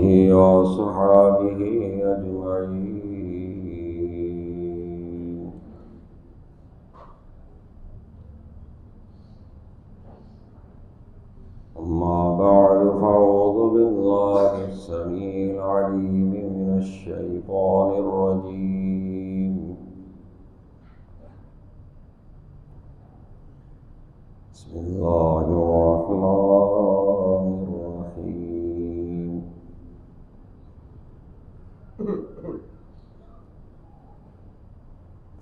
وأصحابه أجمعين. أما بعد فأعوذ بالله السميع العليم من الشيطان الرجيم. بسم الله الرحمن الرحيم.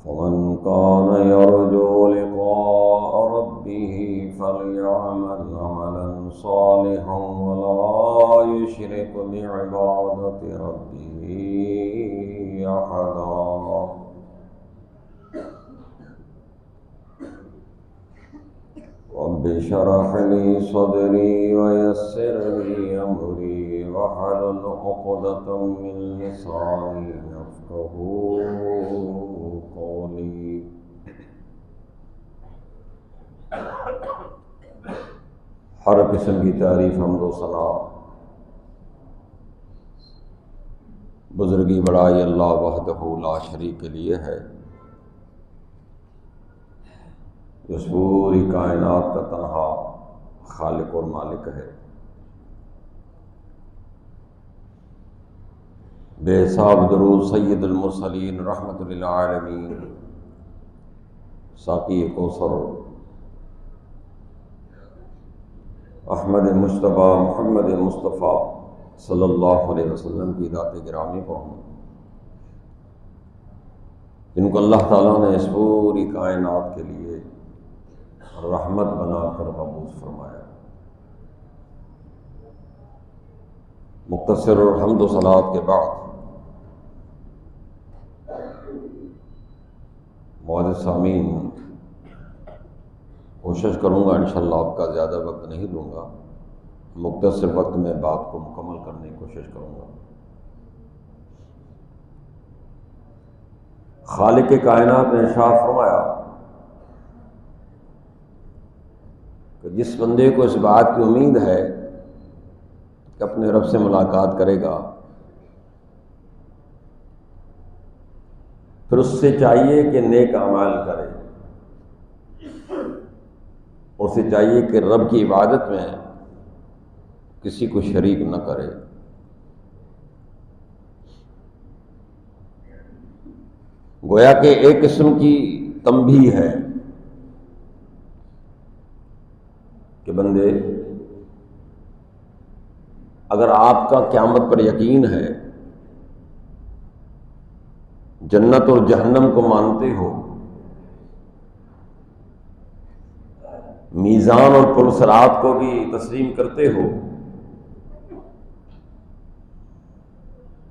فمن كان يرجو لقاء ربه فليعمل عملا صالحا ولا يشرك بعبادة ربه أحدا. رب اشرح لي صدري ويسر لي أمري واحلل عقدة من لساني يفقهوا قولي. ہر قسم کی تعریف حمد و ثنا بزرگی بڑائی اللہ وحدہ لا شریک کے لیے ہے، جو اس پوری کائنات کا تنہا خالق اور مالک ہے۔ بے حساب درود سید المرسلین رحمت للعالمین، ساقی کوثر احمد مجتبی محمد مصطفیٰ صلی اللہ علیہ وسلم کی ذات گرامی پر ہوں، جن کو اللہ تعالیٰ نے اس پوری کائنات کے لیے رحمت بنا کر مبعوث فرمایا۔ مختصر اور حمد و صلوات کے بعد معزز سامعین، کوشش کروں گا انشاءاللہ آپ کا زیادہ وقت نہیں لوں گا، مختصر وقت میں بات کو مکمل کرنے کی کوشش کروں گا۔ خالق کائنات نے ارشاد فرمایا کہ جس بندے کو اس بات کی امید ہے کہ اپنے رب سے ملاقات کرے گا، پھر اس سے چاہیے کہ نیک اعمال کرے، اور اسے چاہیے کہ رب کی عبادت میں کسی کو شریک نہ کرے۔ گویا کہ ایک قسم کی تنبیہ ہے کہ بندے، اگر آپ کا قیامت پر یقین ہے، جنت اور جہنم کو مانتے ہو، میزان اور پرصراط کو بھی تسلیم کرتے ہو،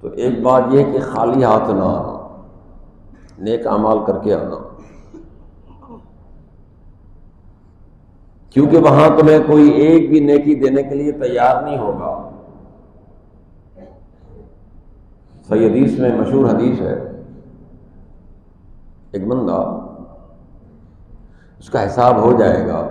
تو ایک بات یہ کہ خالی ہاتھ نہ آنا، نیک اعمال کر کے آنا، کیونکہ وہاں تمہیں کوئی ایک بھی نیکی دینے کے لیے تیار نہیں ہوگا۔ صحیح حدیث میں مشہور حدیث ہے، ایک بندہ، اس کا حساب ہو جائے گا،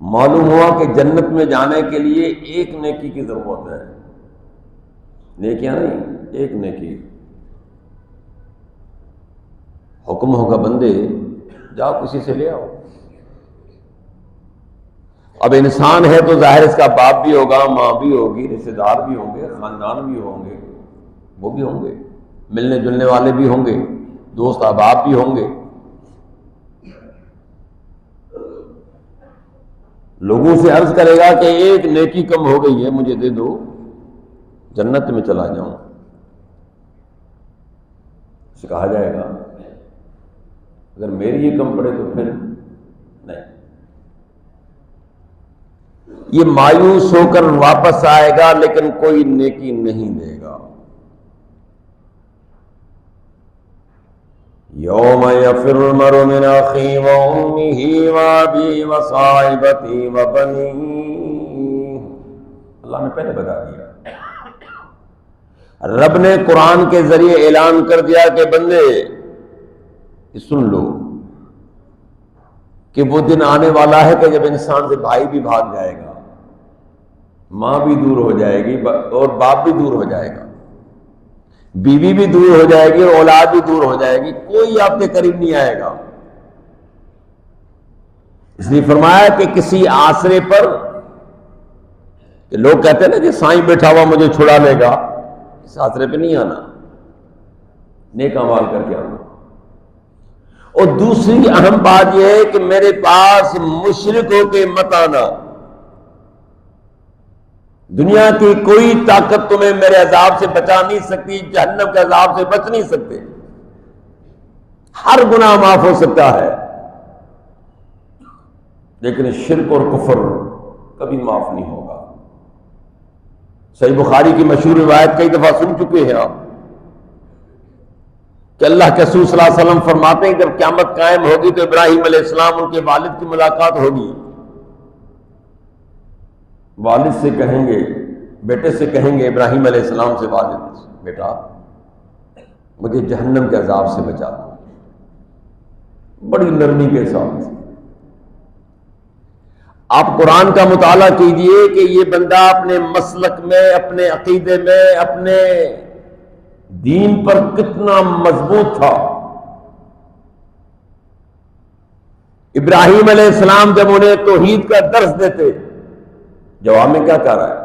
معلوم ہوا کہ جنت میں جانے کے لیے ایک نیکی کی ضرورت ہے، نیکیاں نہیں، ایک نیکی۔ حکم ہوگا بندے جاؤ کسی سے لے آؤ۔ اب انسان ہے تو ظاہر اس کا باپ بھی ہوگا، ماں بھی ہوگی، رشتے دار بھی ہوں گے، خاندان بھی ہوں گے، وہ بھی ہوں گے، ملنے جلنے والے بھی ہوں گے، دوست احباب بھی ہوں گے۔ لوگوں سے عرض کرے گا کہ ایک نیکی کم ہو گئی ہے، مجھے دے دو، جنت میں چلا جاؤں۔ اسے کہا جائے گا اگر میری یہ کم پڑے تو پھر نہیں۔ یہ مایوس ہو کر واپس آئے گا لیکن کوئی نیکی نہیں دے گا۔ یوم یفر المرء من اخیہ وامہ وابیہ وصاحبتہ وبنیہ، اللہ نے پہلے بتا دیا، رب نے قرآن کے ذریعے اعلان کر دیا کہ بندے سن لو کہ وہ دن آنے والا ہے کہ جب انسان سے بھائی بھی بھاگ جائے گا، ماں بھی دور ہو جائے گی اور باپ بھی دور ہو جائے گا، بیوی بھی دور ہو جائے گی اور اولاد بھی دور ہو جائے گی، کوئی آپ کے قریب نہیں آئے گا۔ اس لیے فرمایا کہ کسی آسرے پر، کہ لوگ کہتے ہیں نا کہ سائیں بیٹھا ہوا مجھے چھڑا لے گا، اس آسرے پہ نہیں آنا، نیک اعمال کر کے آنا۔ اور دوسری اہم بات یہ ہے کہ میرے پاس مشرک ہو کے مت آنا۔ دنیا کی کوئی طاقت تمہیں میرے عذاب سے بچا نہیں سکتی، جہنم کے عذاب سے بچ نہیں سکتے۔ ہر گناہ معاف ہو سکتا ہے لیکن شرک اور کفر کبھی معاف نہیں ہوگا۔ صحیح بخاری کی مشہور روایت کئی دفعہ سن چکے ہیں آپ کہ اللہ کے رسول صلی اللہ علیہ وسلم فرماتے ہیں جب قیامت قائم ہوگی تو ابراہیم علیہ السلام ان کے والد کی ملاقات ہوگی، والد سے کہیں گے، بیٹے سے کہیں گے، ابراہیم علیہ السلام سے والد، بیٹا مجھے جہنم کے عذاب سے بچا دو، بڑی نرمی کے ساتھ۔ آپ قرآن کا مطالعہ کیجئے کہ یہ بندہ اپنے مسلک میں، اپنے عقیدے میں، اپنے دین پر کتنا مضبوط تھا۔ ابراہیم علیہ السلام جب انہیں توحید کا درس دیتے، جواب میں کیا کہہ رہا ہے؟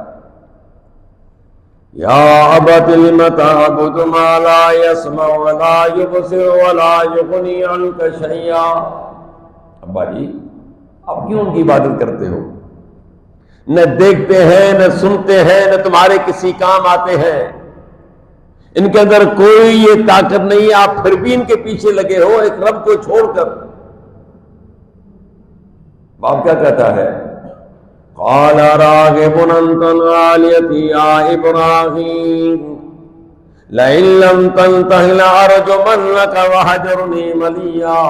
یا ابت لم تعبد ما لا يسمع ولا يبصر ولا يغني عنك شيئا۔ ابا جی آپ کیوں ان کی عبادت کرتے ہو؟ نہ دیکھتے ہیں، نہ سنتے ہیں، نہ تمہارے کسی کام آتے ہیں، ان کے اندر کوئی یہ طاقت نہیں، آپ پھر بھی ان کے پیچھے لگے ہو ایک رب کو چھوڑ کر۔ باپ کیا کہتا ہے؟ قال راغب انت عن آلهتی یا ابراہیم لئن لم تنتہ لارجمنک وہجرنی ملیا۔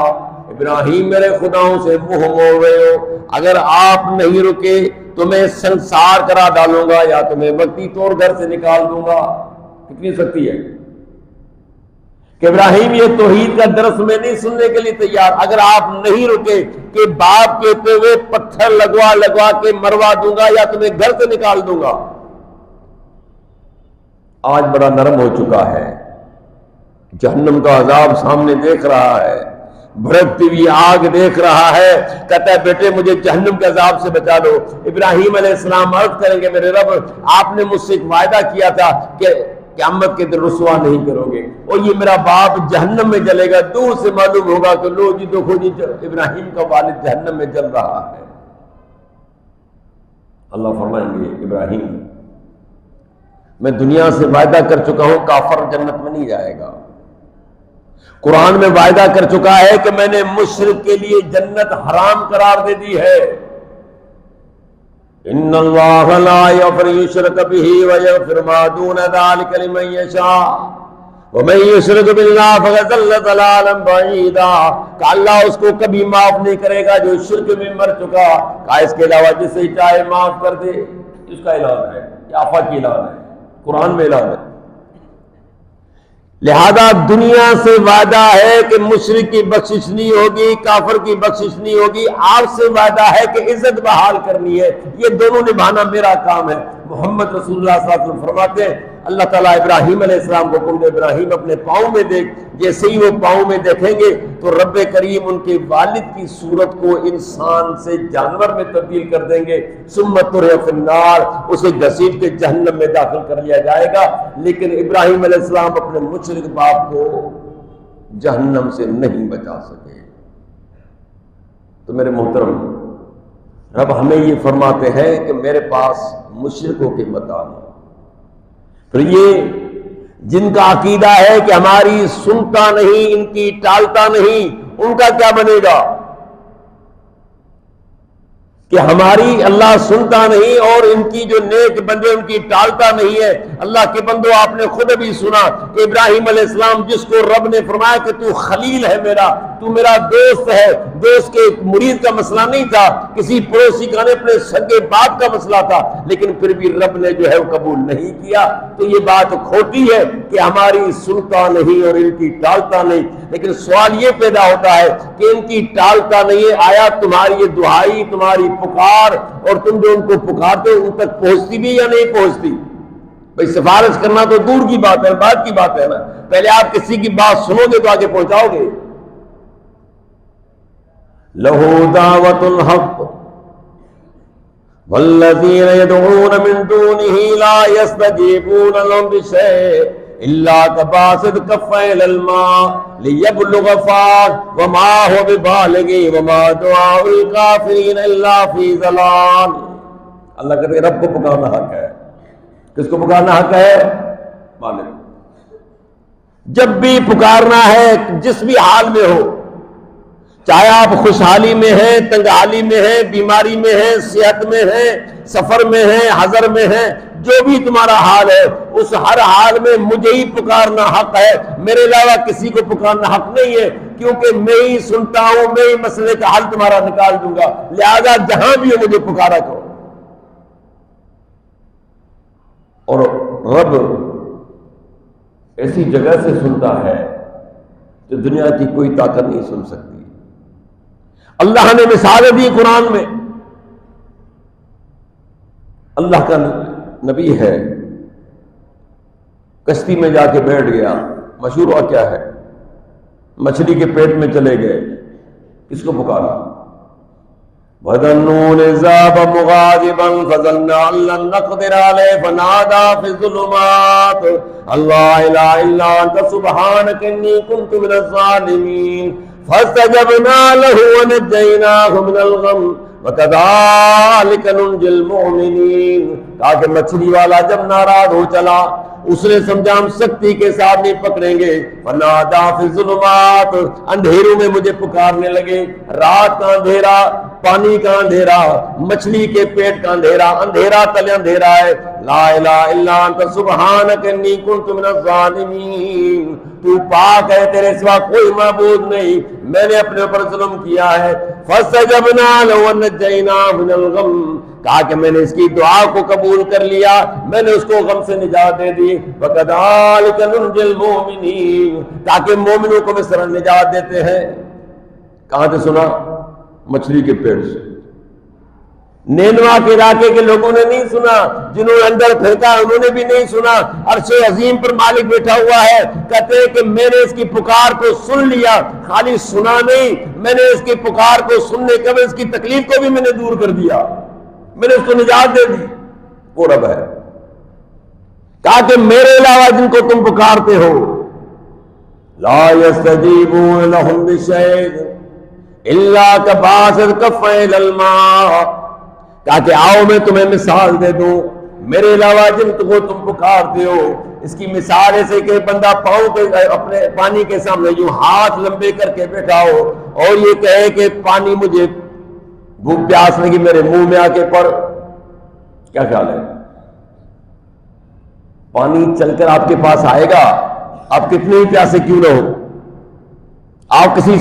ابراہیم میرے خداؤں سے منہ موڑ رہے ہو، اگر آپ نہیں رکے تو میں سنسار کرا ڈالوں گا یا تمہیں وقتی طور گھر سے نکال دوں گا۔ کتنی سختی ہے کہ ابراہیم یہ توحید کا درس میں نہیں سننے کے لیے تیار، اگر آپ نہیں رکے کہ باپ کہتے ہوئے پتھر لگوا لگوا کے مروا دوں گا یا تمہیں گھر سے نکال دوں گا۔ آج بڑا نرم ہو چکا ہے، جہنم کا عذاب سامنے دیکھ رہا ہے، بھڑکتی ہوئی آگ دیکھ رہا ہے، کہتا ہے بیٹے مجھے جہنم کے عذاب سے بچا دو۔ ابراہیم علیہ السلام عرض کریں گے میرے رب آپ نے مجھ سے ایک وعدہ کیا تھا کہ قیامت کے دن رسوا نہیں کرو گے، اور یہ میرا باپ جہنم میں جلے گا، دور سے معلوم ہوگا کہ لو جی دیکھو جی ابراہیم کا والد جہنم میں جل رہا ہے۔ اللہ فرمائیں گے ابراہیم میں دنیا سے وعدہ کر چکا ہوں کافر جنت میں نہیں جائے گا، قرآن میں وعدہ کر چکا ہے کہ میں نے مشرک کے لیے جنت حرام قرار دے دی ہے۔ ان اللہ لا یغفر یشرک بہ ویغفر ما دون ذلک لمن یشاء ومن یشرک باللہ فقد ضل ضلالا بعیدا، کہ اللہ اس کو کبھی معاف نہیں کرے گا جو شرک میں مر چکا، کہ اس کے علاوہ جسے چاہے معاف کر دے۔ اس کا اعلان ہے، یہ آفاقی اعلان ہے، قرآن میں اعلان ہے۔ لہذا دنیا سے وعدہ ہے کہ مشرک کی بخشش نہیں ہوگی، کافر کی بخشش نہیں ہوگی، آپ سے وعدہ ہے کہ عزت بحال کرنی ہے، یہ دونوں نبھانا میرا کام ہے۔ محمد رسول اللہ صلی اللہ علیہ وسلم فرماتے ہیں اللہ تعالیٰ ابراہیم علیہ السلام کو حکم دے ابراہیم اپنے پاؤں میں دیکھ، جیسے ہی وہ پاؤں میں دیکھیں گے تو رب کریم ان کے والد کی صورت کو انسان سے جانور میں تبدیل کر دیں گے، ثم طرح فی النار، اسے گھسیٹ کے جہنم میں داخل کر لیا جائے گا۔ لیکن ابراہیم علیہ السلام اپنے مشرک باپ کو جہنم سے نہیں بچا سکے۔ تو میرے محترم رب ہمیں یہ فرماتے ہیں کہ میرے پاس مشرکوں کے مت آنا۔ پھر یہ جن کا عقیدہ ہے کہ ہماری سنتا نہیں، ان کی ٹالتا نہیں، ان کا کیا بنے گا؟ کہ ہماری اللہ سنتا نہیں اور ان کی جو نیک بندے ان کی ٹالتا نہیں ہے۔ اللہ کے بندو آپ نے خود ابھی سنا کہ ابراہیم علیہ السلام جس کو رب نے فرمایا کہ تو خلیل ہے میرا، تو میرا دوست ہے، دوست کے مرید کا مسئلہ نہیں تھا، کسی پڑوسی کا نہیں، اپنے سگے باپ کا مسئلہ تھا، لیکن پھر بھی رب نے جو ہے وہ قبول نہیں کیا۔ تو یہ بات کھوٹی ہے کہ ہماری سنتا نہیں اور ان کی ٹالتا نہیں، لیکن سوال یہ پیدا ہوتا ہے کہ ان کی ٹالتا نہیں ہے، آیا تمہاری یہ دعائی، تمہاری پکار، اور تم جو ان کو پکارتے ہو ان تک پہنچتی بھی یا نہیں پہنچتی؟ بھئی سفارش کرنا تو دور کی بات ہے، بات کی بات ہے نا، پہلے آپ کسی کی بات سنو گے تو آگے پہنچاؤ گے۔ لَهُ دَعْوَةُ الْحَقِّ وَالَّذِينَ يَدْعُونَ مِن دُونِهِ لَا يَسْتَجِيبُونَ لَهُم بِشَيْءٍ إِلَّا كَبَاسِطِ كَفَّيْهِ إِلَى الْمَاءِ لِيَبْلُغَ فَاهُ وَمَا هُوَ بِبَالِغِهِ وَمَا دُعَاءُ الْكَافِرِينَ إِلَّا فِي ضَلَالٍ۔ اللہ کہتے ہیں رب کو پکارنا حق ہے۔ کس کو پکارنا حق ہے؟ مالک۔ جب بھی پکارنا ہے، جس بھی حال میں ہو، چاہے آپ خوشحالی میں ہیں، تنگحالی میں ہیں، بیماری میں ہیں، صحت میں ہیں، سفر میں ہیں، حضر میں ہیں، جو بھی تمہارا حال ہے، اس ہر حال میں مجھے ہی پکارنا حق ہے، میرے علاوہ کسی کو پکارنا حق نہیں ہے، کیونکہ میں ہی سنتا ہوں، میں ہی مسئلے کا حل تمہارا نکال دوں گا، لہذا جہاں بھی ہو مجھے پکارا کرو۔ اور رب ایسی جگہ سے سنتا ہے جو دنیا کی کوئی طاقت نہیں سن سکتی۔ اللہ نے مثالیں دی قرآن میں۔ اللہ کا نبی ہے، کشتی میں جا کے بیٹھ گیا، مشہور واقعہ ہے، مچھلی کے پیٹ میں چلے گئے، کس کو پکارا؟ وَظَنُّونِ ذَهَبَ مُغَاضِبًا فَظَنَّ أَن لَّن نَّقْدِرَ عَلَيْهِ فَنَادَىٰ فِي الظُّلُمَاتِ اللَّا إِلَٰهَ إِلَّا أَنتَ سُبْحَانَكَ إِنِّي كُنتُ مِنَ الظَّالِمِينَ فَاسْتَجَبْنَا لَهُ وَنَجَّيْنَاهُ مِنَ الْغَمِّ وَكَذَٰلِكَ نُنجِي الْمُؤْمِنِينَ۔ کہا کہ مچھلی والا جب ناراض ہو چلا، اس نے سمجھا ہم سختی کے ساتھ نہیں پکڑیں گے، فنادیٰ فی الظلمات، اندھیروں میں مجھے پکارنے لگے، رات کا اندھیرا، پانی کا اندھیرا، مچھلی کے پیٹ کا اندھیرا، اندھیرا تلے اندھیرا ہے، لا الہ الا انت سبحانک انی کنت من الظالمین، تو پاک ہے، تیرے سوا کوئی معبود نہیں، میں نے اپنے اوپر ظلم کیا ہے۔ فاستجبنا لہ ونجیناہ من الغم، کہا کہ میں نے اس کی دعا کو قبول کر لیا، میں نے اس کو غم سے نجات دے دی۔ وَكَذَلِكَ نُنْجِي الْمُؤْمِنِينَ، تاکہ مومنوں کو اس طرح نجات دیتے ہیں۔ کہاں سے سنا؟ مچھلی کے پیٹ سے۔ نینوا کے علاقے کے لوگوں نے نہیں سنا، جنہوں نے اندر پھینکا انہوں نے بھی نہیں سنا، عرش عظیم پر مالک بیٹھا ہوا ہے، کہتے ہیں کہ میں نے اس کی پکار کو سن لیا، خالی سنا نہیں، میں نے اس کی پکار کو سننے کے بعد اس کی تکلیف کو بھی میں نے دور کر دیا، میں نے اس کو نجات دے دی۔ وہ رب ہے۔ کہا کہ میرے علاوہ جن کو تم پکارتے ہو، لا يستجیبون لهم بشیء الا کباسط کفیہ الی الماء، کہا کہ آؤ میں تمہیں مثال دے دوں، میرے علاوہ جن کو تم پکارتے ہو، اس کی مثال ایسے کہ بندہ پاؤں کے اپنے پانی کے سامنے یوں ہاتھ لمبے کر کے بیٹھا ہو اور یہ کہے کہ پانی مجھے بھوک پیاس لگی میرے منہ میں آ کے پڑ، کیا خیال ہے؟ پانی چل کر آپ کے پاس آئے گا، آپ کتنے ہی پیاسے کیوں نہ ہو، آپ کسی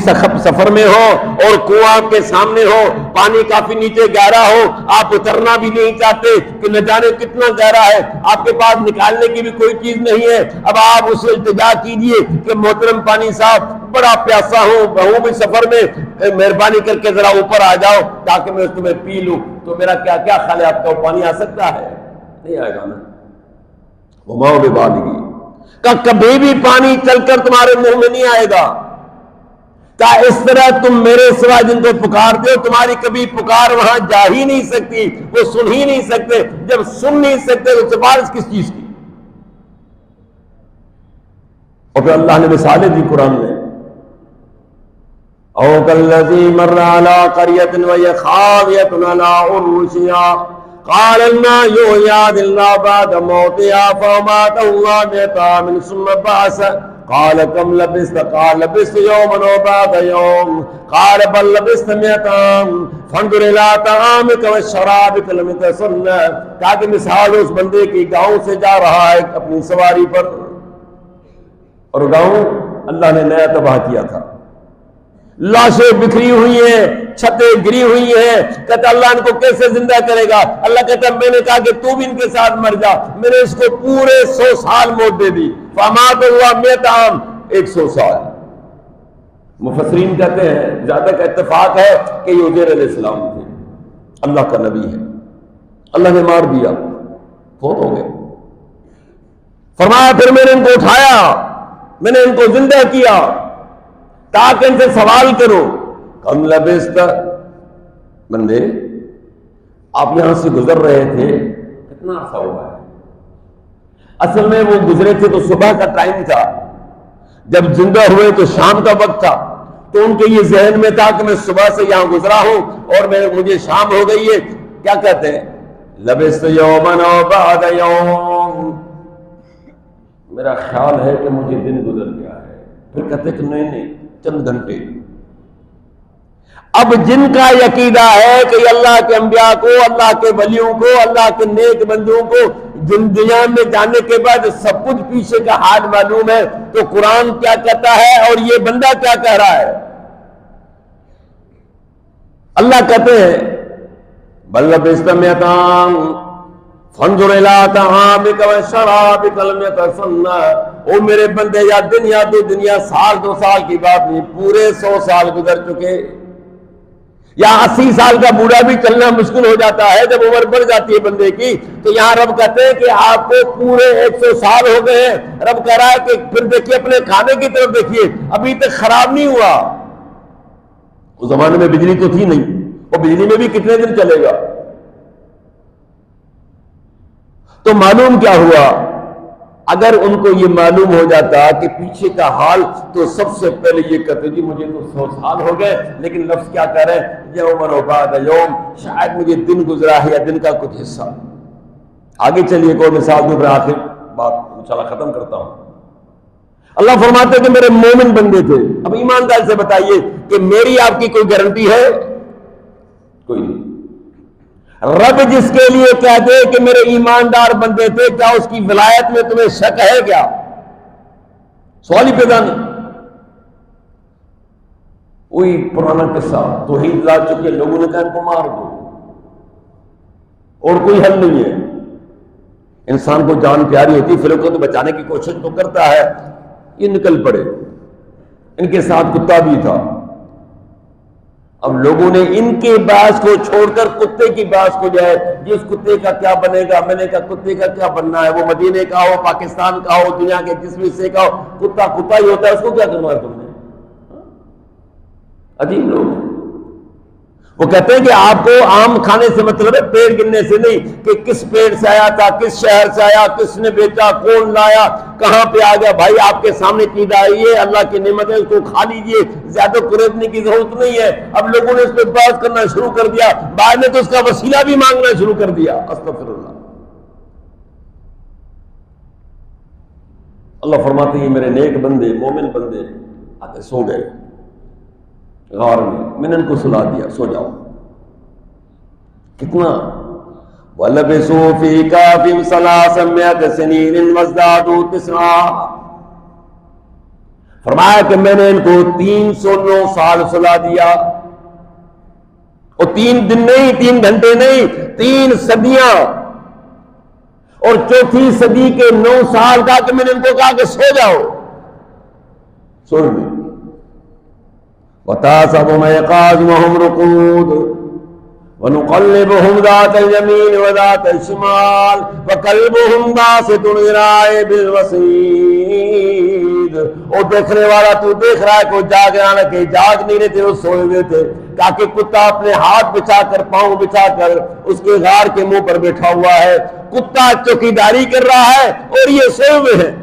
سفر میں ہو اور کنواں آپ کے سامنے ہو، پانی کافی نیچے گہرا ہو، آپ اترنا بھی نہیں چاہتے کہ نہ جانے کتنا گہرا ہے، آپ کے پاس نکالنے کی بھی کوئی چیز نہیں ہے، اب آپ اس سے التجا کیجئے کہ محترم پانی صاحب بڑا پیاسا ہوں بھی سفر میں، مہربانی کر کے ذرا اوپر آ جاؤ تاکہ میں اس تمہیں پی لوں، تو میرا کیا خیال ہے آپ کا وہ پانی آ سکتا ہے؟ نہیں آئے گا نا۔ وما ببالغی، کہ کبھی بھی پانی چل کر تمہارے منہ میں نہیں آئے گا، کہ اس طرح تم میرے سوا جن کو پکارتے ہو تمہاری کبھی پکار وہاں جا ہی نہیں سکتی، وہ سن ہی نہیں سکتے، جب سن نہیں سکتے تو سفارش کس چیز کی؟ اور پھر اللہ نے مثالیں دی قرآن میں، او کالذی مر علی قریۃ وہی خاویۃ علی عروشہا قال النار یحیی اللہ بعد موتہا فاماتہ اللہ مئۃ عام ثم بعثہ قال کم لبثت قال لبثت یوما او بعض یوم قال بل لبثت مئۃ عام فانظر الی طعامک وشرابک لم یتسنہ، تاکہ مثال اس بندے کی گاؤں سے جا رہا ہے اپنی سواری پر، اور گاؤں اللہ نے نیا تباہ کیا تھا، لاشیں بکھری ہوئی ہیں، چھتیں گری ہوئی ہیں، کہتا اللہ ان کو کیسے زندہ کرے گا؟ اللہ کہتا میں نے کہا کہ تو بھی ان کے ساتھ مر جا، میں نے اس کو پورے 100 سال موت دے دی، فامات ہوا مئۃ عام، 100 سال۔ مفسرین کہتے ہیں زیادہ کا اتفاق ہے کہ یہ عزیر علیہ السلام تھے، اللہ کا نبی ہے، اللہ نے مار دیا، فوت ہو گئے۔ فرمایا پھر میں نے ان کو اٹھایا، میں نے ان کو زندہ کیا تاکہ ان سے سوال کرو، کم لبثت، بندے آپ یہاں سے گزر رہے تھے کتنا عرصہ ہوا ہے؟ اصل میں وہ گزرے تھے تو صبح کا ٹائم تھا، جب زندہ ہوئے تو شام کا وقت تھا، تو ان کے یہ ذہن میں تھا کہ میں صبح سے یہاں گزرا ہوں اور مجھے شام ہو گئی ہے۔ کیا کہتے ہیں؟ لبثت یومن او بعد یوم، میرا خیال ہے کہ مجھے دن گزر گیا ہے۔ پھر کہتے کہ نہیں چند گھنٹے۔ اب جن کا عقیدہ ہے کہ اللہ کے انبیاء کو، اللہ کے ولیوں کو، اللہ کے نیک بندوں کو دنیا میں جانے کے بعد سب کچھ پیچھے کا حال معلوم ہے، تو قرآن کیا کہتا ہے اور یہ بندہ کیا کہہ رہا ہے؟ اللہ کہتے ہیں بل لبثت مئۃ عام فانظر الی طعامک وشرابک لم یتسنہ، او میرے بندے یا دن یا دو دن یا سال 2 سال کی بات نہیں، پورے 100 سال گزر چکے، یا 80 سال کا بوڑھا بھی چلنا مشکل ہو جاتا ہے جب عمر بڑھ جاتی ہے بندے کی۔ تو یہاں رب کہتے ہیں کہ آپ کو پورے 100 سال ہو گئے ہیں۔ رب کہہ رہا ہے کہ پھر دیکھیے اپنے کھانے کی طرف دیکھیے، ابھی تک خراب نہیں ہوا۔ اس زمانے میں بجلی تو تھی نہیں، اور بجلی میں بھی کتنے دن چلے گا؟ تو معلوم کیا ہوا؟ اگر ان کو یہ معلوم ہو جاتا کہ پیچھے کا حال، تو سب سے پہلے یہ کہتے جی مجھے تو 100 سال ہو گئے، لیکن لفظ کیا کہہ رہے ہیں؟ یومن و بعد یوم، شاید مجھے دن گزرا ہے یا دن کا کچھ حصہ۔ آگے چلیے کوئی مثال دوں، پھر آخر بات انشاءاللہ ختم کرتا ہوں۔ اللہ فرماتے کہ میرے مومن بندے تھے۔ اب ایماندار سے بتائیے کہ میری آپ کی کوئی گارنٹی ہے؟ کوئی نہیں۔ رب جس کے لیے کہہ دے کہ میرے ایماندار بندے تھے، کیا اس کی ولایت میں تمہیں شک ہے کیا؟ سوال ہی پیدا نہیں۔ وہی پرانا قصہ، توحید لا چکے لوگوں نے کہا ان کو مار دو، اور کوئی حل نہیں ہے۔ انسان کو جان پیاری ہوتی، پھر کو تو بچانے کی کوشش تو کرتا ہے، یہ نکل پڑے۔ ان کے ساتھ کتا بھی تھا۔ اب لوگوں نے ان کے باعث کو چھوڑ کر کتے کی باعث کو جائے، جس کتے کا کیا بنے گا؟ میں نے کہا کتے کا کیا بننا ہے؟ وہ مدینے کا ہو، پاکستان کا ہو، دنیا کے جس بھی حصے کا ہو، کتا کتا ہی ہوتا ہے، اس کو کیا کرنا ہے تم نے؟ عجیب لوگ ہیں۔ وہ کہتے ہیں کہ آپ کو آم کھانے سے مطلب ہے، پیڑ گننے سے نہیں، کہ کس پیڑ سے آیا تھا، کس شہر سے آیا، کس نے بیچا، کون لایا، کہاں پہ آ گیا۔ بھائی آپ کے سامنے چیز آئی ہے، اللہ کی نعمت ہے، اس کو کھا لیجئے، زیادہ قریبنے کی ضرورت نہیں ہے۔ اب لوگوں نے اس پہ بحث کرنا شروع کر دیا، بعد نے تو اس کا وسیلہ بھی مانگنا شروع کر دیا۔ استغفر اللہ۔ اللہ فرماتے ہیں میرے نیک بندے، مومن بندے آتے سو گئے غار میں نے ان کو سلا دیا، سو جاؤ۔ کتنا؟ وَلَبِثُوا فِي كَهْفِهِمْ 300 سِنِينَ وَازْدَادُوا تِسْعًا، فرمایا کہ میں نے ان کو 309 سال سلا دیا، اور 3 دن نہیں، 3 گھنٹے نہیں، 3 صدیاں، اور چوتھی صدی کے 9 سال کا کہ میں نے ان کو کہا کہ سو جاؤ، سو گئے۔ وَتَحْسَبُهُمْ أَيْقَاظًا وَهُمْ رُقُودٌ وَنُقَلِّبُهُمْ ذَاتَ الْيَمِينِ وَذَاتَ الشِّمَالِ وَقَلْبُهُمْ بَاسِطٌ ذِرَاعَيْهِ بِالْوَصِيدِ۔ اور دیکھنے والا تو دیکھ رہا ہے کہ وہ جاگ رہا ہے، کہ جاگ نہیں رہے تھے، وہ سوئے ہوئے تھے، تاکہ کتا اپنے ہاتھ بچھا کر، پاؤں بچھا کر اس کے غار کے منہ پر بیٹھا ہوا ہے، کتا چوکیداری کر رہا ہے اور یہ سوئے ہوئے ہیں۔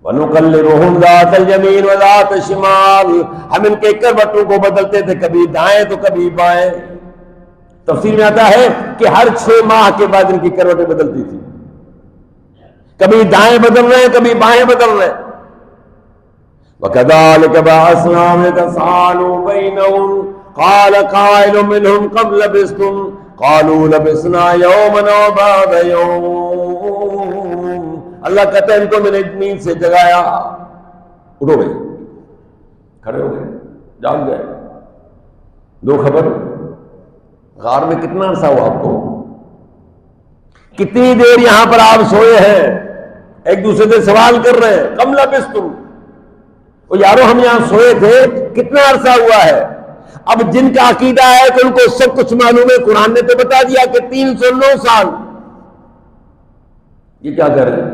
وَنُقَلِّبُهُمْ ذَاتَ الْيَمِينِ وَذَاتَ الشِّمَالِ، ہم ان کے کروٹوں کو بدلتے تھے، کبھی دائیں تو کبھی بائیں۔ تفسیر میں آتا ہے کہ ہر 6 ماہ کے بعد ان کی کروٹیں بدلتی تھی، کبھی دائیں بدل رہے ہیں، کبھی بائیں بدل رہے ہیں۔ وَكَذَلِكَ بَعَثْنَاهُمْ لِيَتَسَاءَلُوا بَيْنَهُمْ قَالَ قَائِلٌ مِّنْهُمْ كَمْ لَبِثْتُمْ قَالُوا لَبِثْنَا يَوْمًا أَوْ بَعْضَ يَوْمٍ۔ اللہ کہتا ہے ان کو میں نے نیند سے جگایا، اٹھو گئے، کھڑے ہو گئے، جاگ گئے، دو خبر۔ غار میں کتنا عرصہ ہوا آپ کو؟ کتنی دیر یہاں پر آپ سوئے ہیں؟ ایک دوسرے سے سوال کر رہے ہیں، کم لبثتم، او یارو ہم یہاں سوئے تھے، کتنا عرصہ ہوا ہے؟ اب جن کا عقیدہ ہے کہ ان کو سب کچھ معلوم ہے، قرآن نے تو بتا دیا کہ 309 سال یہ کیا کر رہے ہیں؟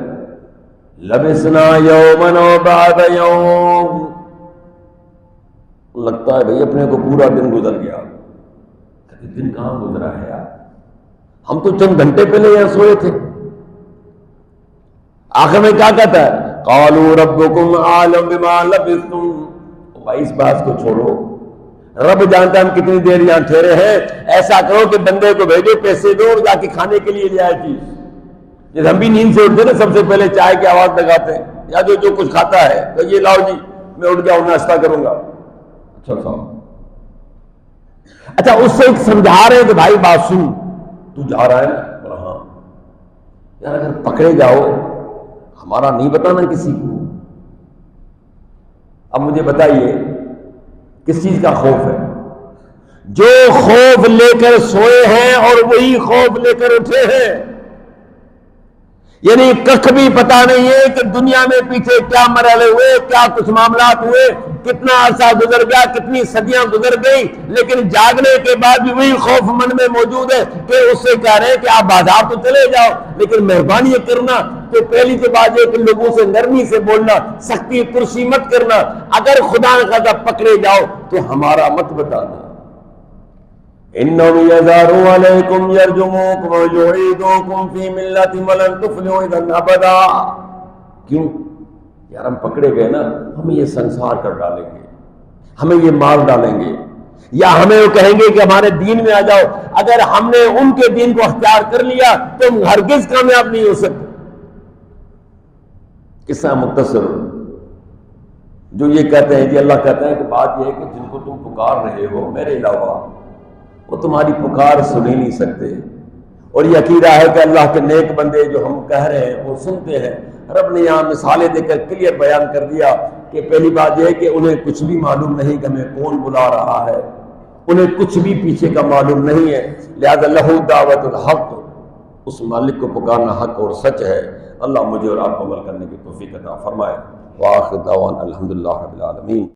لبسنا یومن و بعد یوم، لگتا ہے بھئی اپنے کو پورا دن گزر گیا۔ دن کہاں گزرا ہے یار، ہم تو چند گھنٹے پہلے یہاں سوئے تھے۔ آخر میں کیا کہتا ہے؟ قالوا ربکم عالم بما لبثتم، بھائی اس بات کو چھوڑو، رب جانتا ہم کتنی دیر یہاں ٹھہرے ہیں، ایسا کرو کہ بندے کو بھیجو، پیسے دو اور جا کے کھانے کے لیے لے آئے چیز۔ جیسے ہم بھی نیند سے اٹھتے نا سب سے پہلے چائے کی آواز لگاتے ہیں، یا جو کچھ کھاتا ہے تو یہ لاؤ جی میں اٹھ گیا ہوں ناشتہ کروں گا۔ اچھا صاحب، اچھا اس سے ایک سمجھا رہے ہیں کہ بھائی بات سن، تو جا رہا ہے نا؟ بولا ہاں یار، اگر پکڑے جاؤ ہمارا نہیں بتانا کسی کو۔ اب مجھے بتائیے کس چیز کا خوف ہے؟ جو خوف لے کر سوئے ہیں اور وہی خوف لے کر اٹھے ہیں، یعنی کخ بھی پتا نہیں ہے کہ دنیا میں پیچھے کیا مرحلے ہوئے، کیا کچھ معاملات ہوئے، کتنا عرصہ گزر گیا، کتنی صدیاں گزر گئی، لیکن جاگنے کے بعد بھی وہی خوف من میں موجود ہے کہ اس سے کہہ رہے ہیں کہ آپ بازار تو چلے جاؤ لیکن مہربانی کرنا تو پہلی تو بات یہ کہ لوگوں سے نرمی سے بولنا، سختی ترسی مت کرنا، اگر خدا نخواستہ پکڑے جاؤ تو ہمارا مت بتانا۔ انہم یظہروا علیکم یرجموکم ویعیدوکم فی ملتہم ولن تفلحوا اذا ابدا۔ کیوں یار، ہم پکڑے گئے نا، ہمیں یہ سنسار کر ڈالیں گے، ہمیں یہ مار ڈالیں گے، یا ہمیں وہ کہیں گے کہ ہمارے دین میں آ جاؤ۔ اگر ہم نے ان کے دین کو اختیار کر لیا تو ہم ہرگز کامیاب نہیں ہو سکتے۔ قصہ مختصر جو یہ کہتے ہیں کہ اللہ کہتا ہے کہ بات یہ ہے کہ جن کو تم پکار رہے ہو میرے علاوہ، وہ تمہاری پکار سن ہی نہیں سکتے، اور یہ عقیدہ ہے کہ اللہ کے نیک بندے جو ہم کہہ رہے ہیں وہ سنتے ہیں۔ رب نے یہاں مثالیں دے کر کلیئر بیان کر دیا کہ پہلی بات یہ ہے کہ انہیں کچھ بھی معلوم نہیں کہ ہمیں کون بلا رہا ہے، انہیں کچھ بھی پیچھے کا معلوم نہیں ہے، لہذا لہو دعوت الحق، اس مالک کو پکارنا حق اور سچ ہے۔ اللہ مجھے اور آپ کو عمل کرنے کی توفیق عطا فرمائے۔ وآخر دعوانا الحمدللہ رب العالمین۔